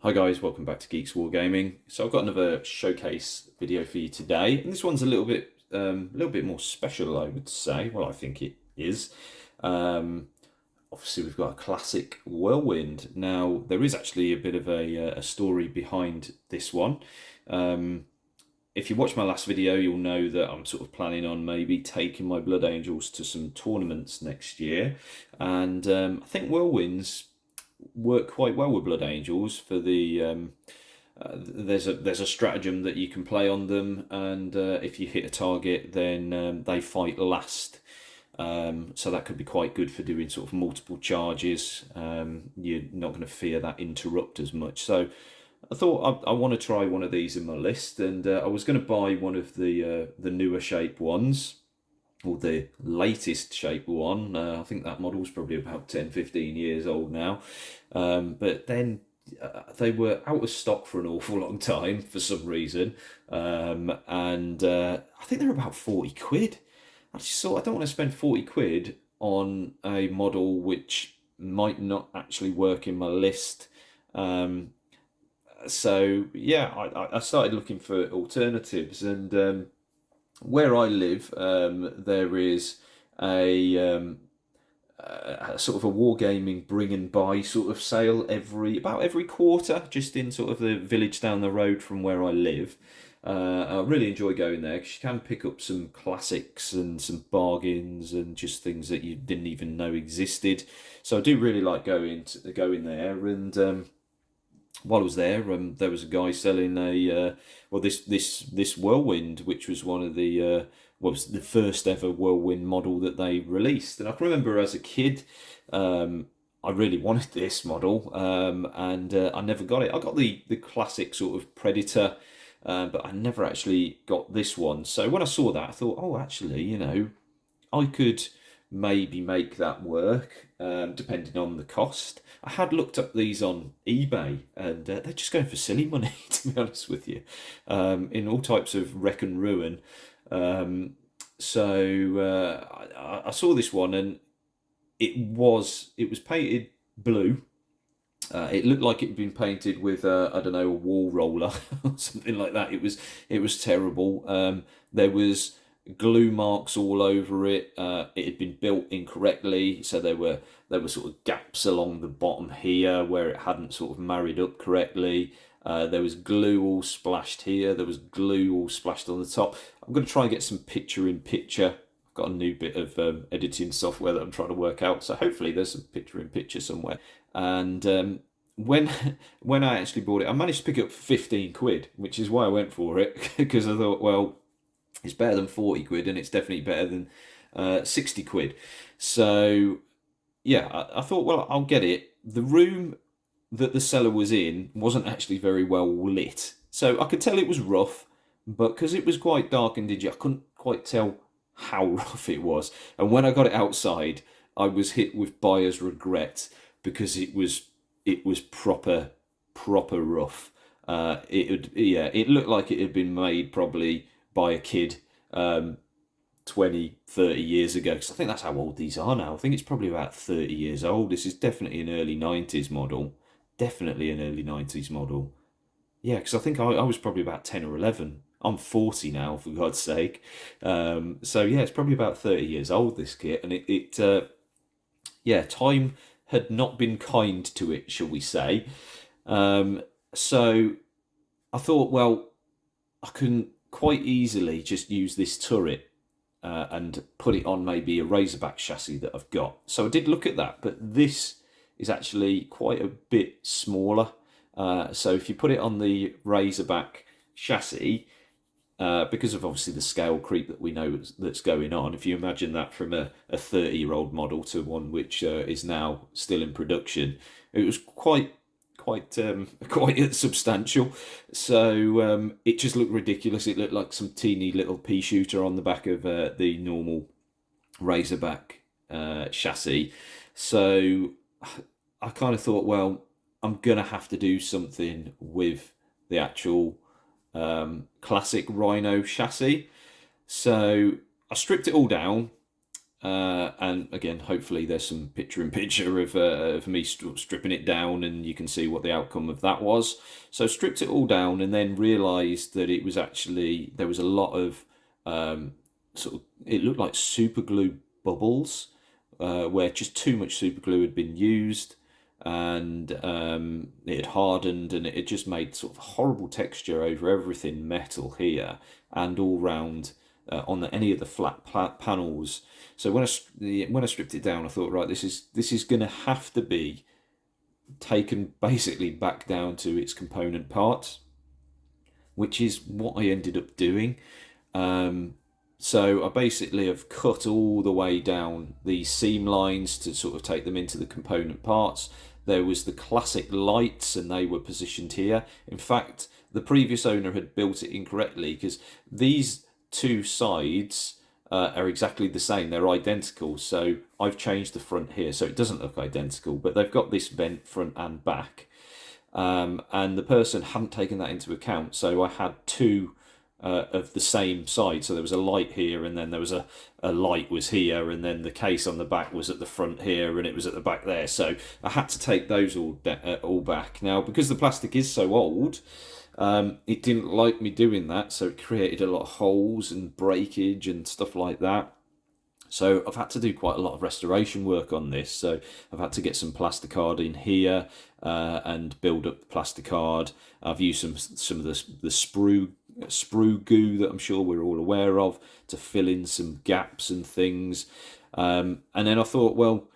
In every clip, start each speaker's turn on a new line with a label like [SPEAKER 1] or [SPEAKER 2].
[SPEAKER 1] Hi guys, welcome back to Geeks Wargaming. So I've got another showcase video for you today, and this one's a little bit more special, I would say. Well, I think it is. Um, Obviously, we've got a classic Whirlwind. Now, there is actually a bit of a story behind this one. Um, if you watch my last video, you'll know that I'm sort of planning on maybe taking my Blood Angels to some tournaments next year, and I think Whirlwinds work quite well with Blood Angels for the there's a stratagem that you can play on them, and if you hit a target, then they fight last. So that could be quite good for doing sort of multiple charges. You're not going to fear that interrupt as much. So I thought I want to try one of these in my list, and I was going to buy one of the newer shape ones, or the latest shape one. I think that model's probably about 10, 15 years old now. But then they were out of stock for an awful long time for some reason. And I think they're about 40 quid. I just thought I don't want to spend 40 quid on a model which might not actually work in my list. So yeah, I started looking for alternatives, and where I live, there is a sort of a wargaming bring and buy sort of sale about every quarter, just in sort of the village down the road from where I live. I really enjoy going there because you can pick up some classics and some bargains and just things that you didn't even know existed. So I do really like going there. And while I was there was a guy selling this Whirlwind, which was one of the was the first ever Whirlwind model that they released. And I can remember as a kid, I really wanted this model, and I never got it. I got the classic sort of Predator, but I never actually got this one. So when I saw that, I thought, oh, actually, I could maybe make that work, depending on the cost. I had looked up these on eBay, and they're just going for silly money, to be honest with you, in all types of wreck and ruin. I saw this one, and it was painted blue. It looked like it had been painted with I don't know, a wall roller or something like that. It was terrible. There was glue marks all over it. It had been built incorrectly, so there were sort of gaps along the bottom here where it hadn't sort of married up correctly. There was glue all splashed here. There was glue all splashed on the top. I'm going to try and get some picture in picture. I've got a new bit of editing software that I'm trying to work out, so hopefully there's some picture in picture somewhere. And when when I actually bought it, I managed to pick it up for 15 quid, which is why I went for it, because I thought, well, it's better than 40 quid, and it's definitely better than 60 quid. So yeah, I thought, well, I'll get it. The room that the seller was in wasn't actually very well lit, so I could tell it was rough, but because it was quite dark and dingy, I couldn't quite tell how rough it was. And when I got it outside, I was hit with buyer's regret, because it was proper rough. It looked like it had been made probably by a kid 20, 30 years ago, because I think that's how old these are now. I think it's probably about 30 years old. This is definitely an early 90s model. Definitely an early 90s model. Yeah, because I think I was probably about 10 or 11. I'm 40 now, for God's sake. So yeah, it's probably about 30 years old, this kit. And yeah, time had not been kind to it, shall we say. So I thought, well, I can quite easily just use this turret and put it on maybe a Razorback chassis that I've got. So I did look at that, but this is actually quite a bit smaller. So if you put it on the Razorback chassis, because of obviously the scale creep that we know that's going on, if you imagine that from a 30-year-old model to one which is now still in production, it was quite substantial. So it just looked ridiculous. It looked like some teeny little pea shooter on the back of the normal Razorback chassis. So I kind of thought, well, I'm gonna have to do something with the actual classic Rhino chassis. So I stripped it all down, And again, hopefully there's some picture-in-picture of me stripping it down, and you can see what the outcome of that was. So stripped it all down, and then realised that it was actually, there was a lot of sort of, it looked like super glue bubbles, where just too much super glue had been used, and it had hardened, and it had just made sort of horrible texture over everything metal here and all round on any of the flat panels. So when I stripped it down, I thought, right, this is going to have to be taken basically back down to its component parts, which is what I ended up doing. So I basically have cut all the way down the seam lines to sort of take them into the component parts. There was the classic lights, and they were positioned here. In fact, the previous owner had built it incorrectly, because these two sides are exactly the same. They're identical. So I've changed the front here, so it doesn't look identical, but they've got this vent front and back. And the person hadn't taken that into account, so I had two of the same side. So there was a light here, and then there was a light was here, and then the case on the back was at the front here, and it was at the back there. So I had to take those all back. Now, because the plastic is so old, it didn't like me doing that, so it created a lot of holes and breakage and stuff like that. So I've had to do quite a lot of restoration work on this. So I've had to get some plasticard in here and build up the plasticard. I've used some of the sprue goo that I'm sure we're all aware of to fill in some gaps and things. And then I thought, well,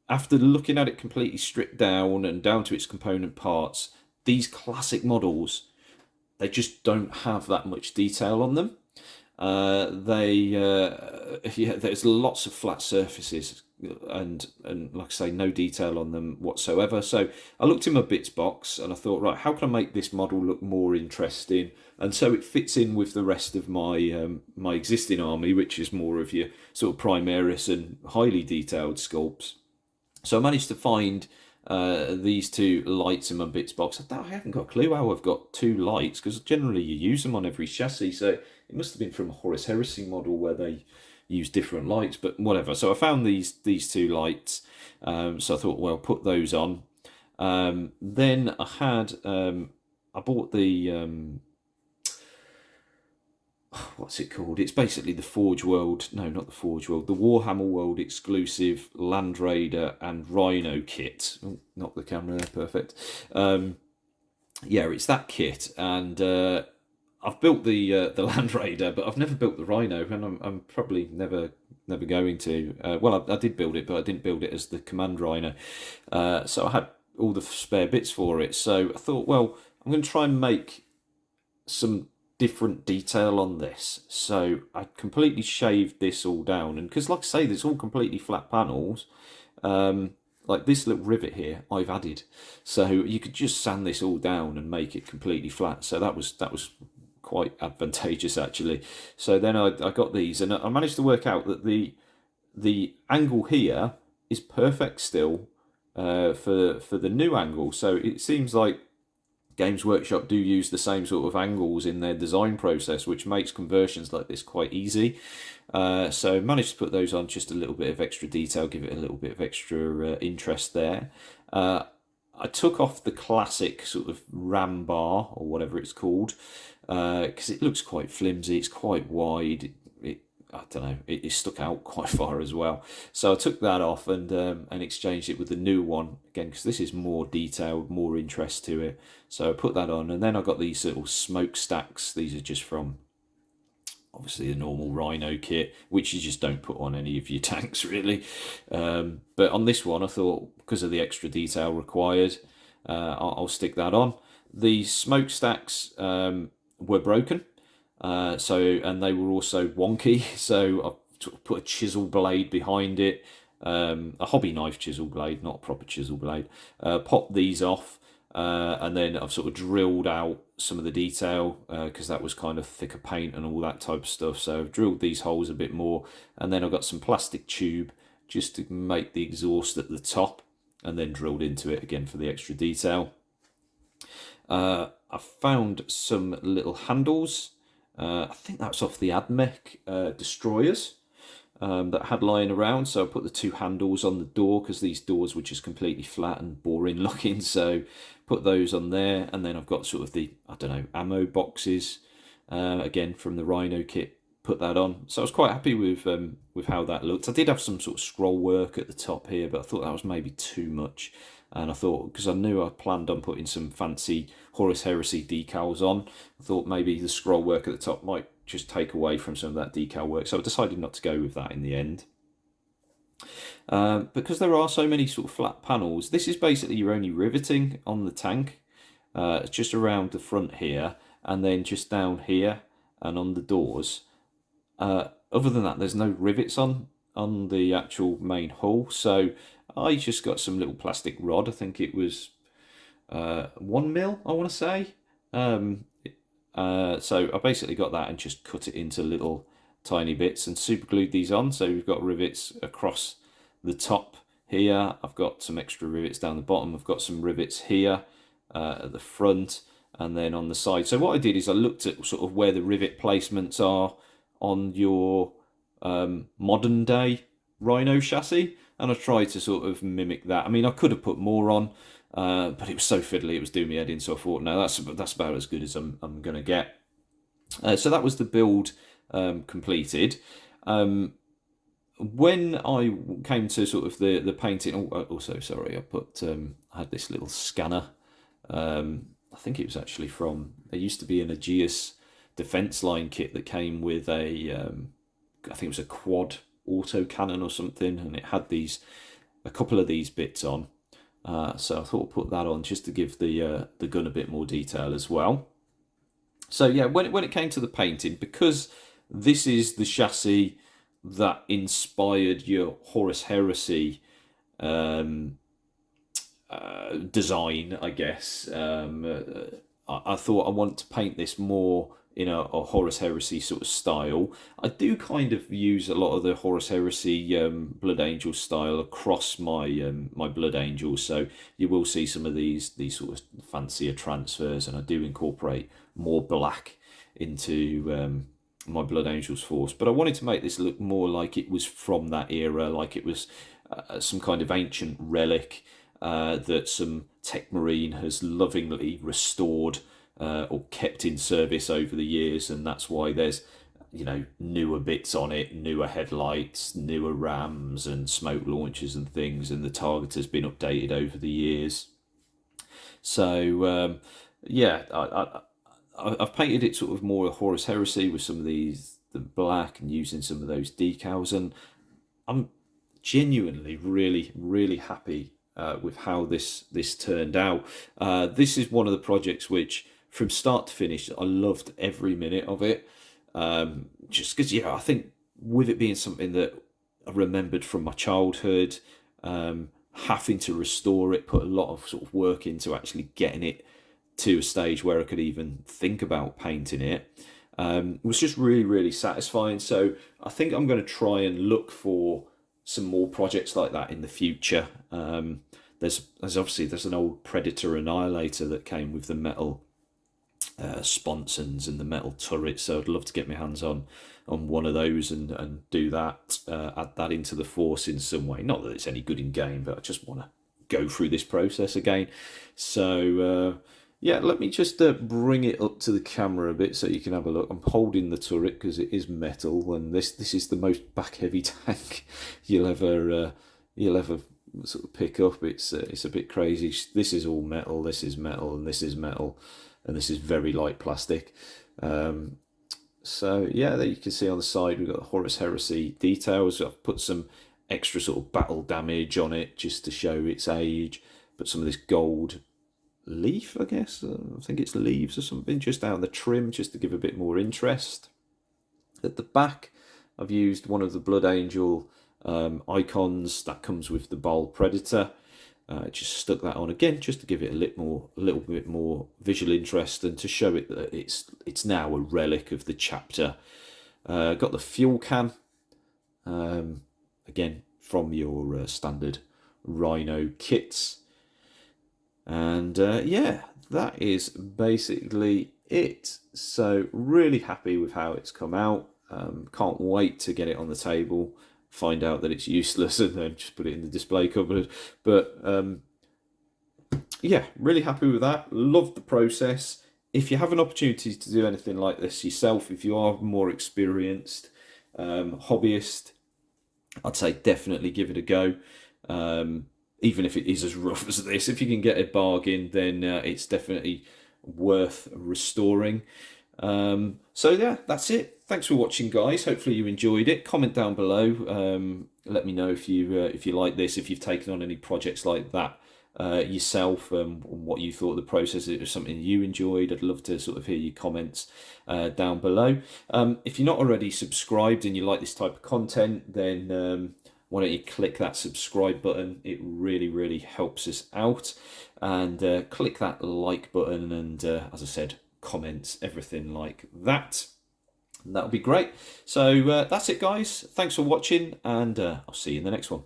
[SPEAKER 1] after looking at it completely stripped down and down to its component parts, these classic models, they just don't have that much detail on them. There's lots of flat surfaces, and like I say, no detail on them whatsoever. So I looked in my bits box, and I thought, right, how can I make this model look more interesting, and so it fits in with the rest of my my existing army, which is more of your sort of Primaris and highly detailed sculpts. So I managed to find these two lights in my bits box. I haven't got a clue how I've got two lights, because generally you use them on every chassis. So it must have been from a Horus Heresy model where they use different lights, but whatever. So I found these two lights. So I thought, well, put those on. Then I bought the what's it called? It's basically the Forge World, no, not the Forge World, the Warhammer World exclusive Land Raider and Rhino kit. Oh, not the camera there, perfect. Yeah, it's that kit, and I've built the Land Raider, but I've never built the Rhino, and I'm probably never going to. Well, I did build it, but I didn't build it as the Command Rhino. So I had all the spare bits for it. So I thought, well, I'm going to try and make some different detail on this. So I completely shaved this all down, and because like I say, there's all completely flat panels, like this little rivet here I've added, so you could just sand this all down and make it completely flat. So that was quite advantageous actually. So then I got these, and I managed to work out that the angle here is perfect still for the new angle. So it seems like Games Workshop do use the same sort of angles in their design process, which makes conversions like this quite easy. So managed to put those on, just a little bit of extra detail, give it a little bit of extra interest there. I took off the classic sort of ram bar, or whatever it's called, because it looks quite flimsy, it's quite wide. I don't know, it stuck out quite far as well. So I took that off and exchanged it with the new one, again, because this is more detailed, more interest to it. So I put that on, and then I got these little smokestacks. These are just from, obviously, the normal Rhino kit, which you just don't put on any of your tanks, really. But on this one, I thought, because of the extra detail required, I'll stick that on. The smokestacks were broken. And they were also wonky, so I put a chisel blade behind it, a hobby knife chisel blade, not a proper chisel blade. Popped these off, and then I've sort of drilled out some of the detail, because that was kind of thicker paint and all that type of stuff. So I've drilled these holes a bit more, and then I've got some plastic tube just to make the exhaust at the top, and then drilled into it again for the extra detail. I found some little handles. I think that's off the AdMech destroyers. that I had lying around. So I put the 2 handles on the door because these doors were just completely flat and boring looking. So put those on there, and then I've got sort of the, I don't know, ammo boxes again from the Rhino kit. Put that on. So I was quite happy with how that looked. I did have some sort of scroll work at the top here, but I thought that was maybe too much. And I thought, because I knew I planned on putting some fancy Horus Heresy decals on, I thought maybe the scroll work at the top might just take away from some of that decal work. So I decided not to go with that in the end. Because there are so many sort of flat panels, this is basically your only riveting on the tank. It's just around the front here, and then just down here and on the doors. Other than that, there's no rivets on the actual main hull. So I just got some little plastic rod. I think it was 1 mil, I want to say. So I basically got that and just cut it into little tiny bits and super glued these on. So we've got rivets across the top here. I've got some extra rivets down the bottom. I've got some rivets here at the front and then on the side. So what I did is I looked at sort of where the rivet placements are on your modern day Rhino chassis, and I tried to sort of mimic that. I mean, I could have put more on, but it was so fiddly, it was doing me head in. So I thought, no, that's about as good as I'm gonna get. So that was the build completed. When I came to sort of the painting, also sorry, I had this little scanner. I think it was actually from, there used to be an Aegis defense line kit that came with a I think it was a quad auto cannon or something, and it had a couple of these bits on. So I thought I'd put that on just to give the gun a bit more detail as well. So yeah, when it came to the painting, because this is the chassis that inspired your Horus Heresy design, I guess. I thought I want to paint this more in a Horus Heresy sort of style. I do kind of use a lot of the Horus Heresy Blood Angel style across my my Blood Angels, so you will see some of these sort of fancier transfers, and I do incorporate more black into my Blood Angels force. But I wanted to make this look more like it was from that era, like it was some kind of ancient relic that some tech marine has lovingly restored or kept in service over the years, and that's why there's, you know, newer bits on it, newer headlights, newer rams and smoke launchers and things, and the target has been updated over the years. So yeah, I've painted it sort of more Horus Heresy with some of the black and using some of those decals, and I'm genuinely really happy with how this turned out. This is one of the projects which, from start to finish, I loved every minute of it. Just because, yeah, I think with it being something that I remembered from my childhood, having to restore it, put a lot of sort of work into actually getting it to a stage where I could even think about painting it. It was just really satisfying. So I think I'm going to try and look for some more projects like that in the future. There's an old Predator Annihilator that came with the metal sponsons and the metal turret, so I'd love to get my hands on one of those and do that, add that into the force in some way. Not that it's any good in game, but I just want to go through this process again. So yeah, let me just bring it up to the camera a bit so you can have a look. I'm holding the turret because it is metal, and this is the most back heavy tank you'll ever sort of pick up. It's a bit crazy. This is all metal, this is metal, and this is metal, and this is very light plastic. So yeah, there you can see on the side we've got the Horus Heresy details. I've put some extra sort of battle damage on it just to show its age. Put some of this gold leaf, I guess, I think it's leaves or something, just down the trim, just to give a bit more interest. At the back, I've used one of the Blood Angel icons that comes with the Baal Predator. Just stuck that on again, just to give it a little bit more visual interest, and to show it that it's now a relic of the chapter. Got the fuel can, again from your standard Rhino kits. And yeah, that is basically it. So really happy with how it's come out. Can't wait to get it on the table, find out that it's useless, and then just put it in the display cupboard. But yeah, really happy with that. Love the process. If you have an opportunity to do anything like this yourself, if you are more experienced hobbyist, I'd say definitely give it a go. Even if it is as rough as this, if you can get a bargain, then it's definitely worth restoring. So yeah, that's it. Thanks for watching, guys. Hopefully you enjoyed it. Comment down below. Let me know if you like this, if you've taken on any projects like that yourself, what you thought of the process. It was something you enjoyed. I'd love to sort of hear your comments down below. If you're not already subscribed and you like this type of content, then why don't you click that subscribe button? It really helps us out. And click that like button, and as I said, comments, everything like that. And that'll be great. So that's it, guys. Thanks for watching, and I'll see you in the next one.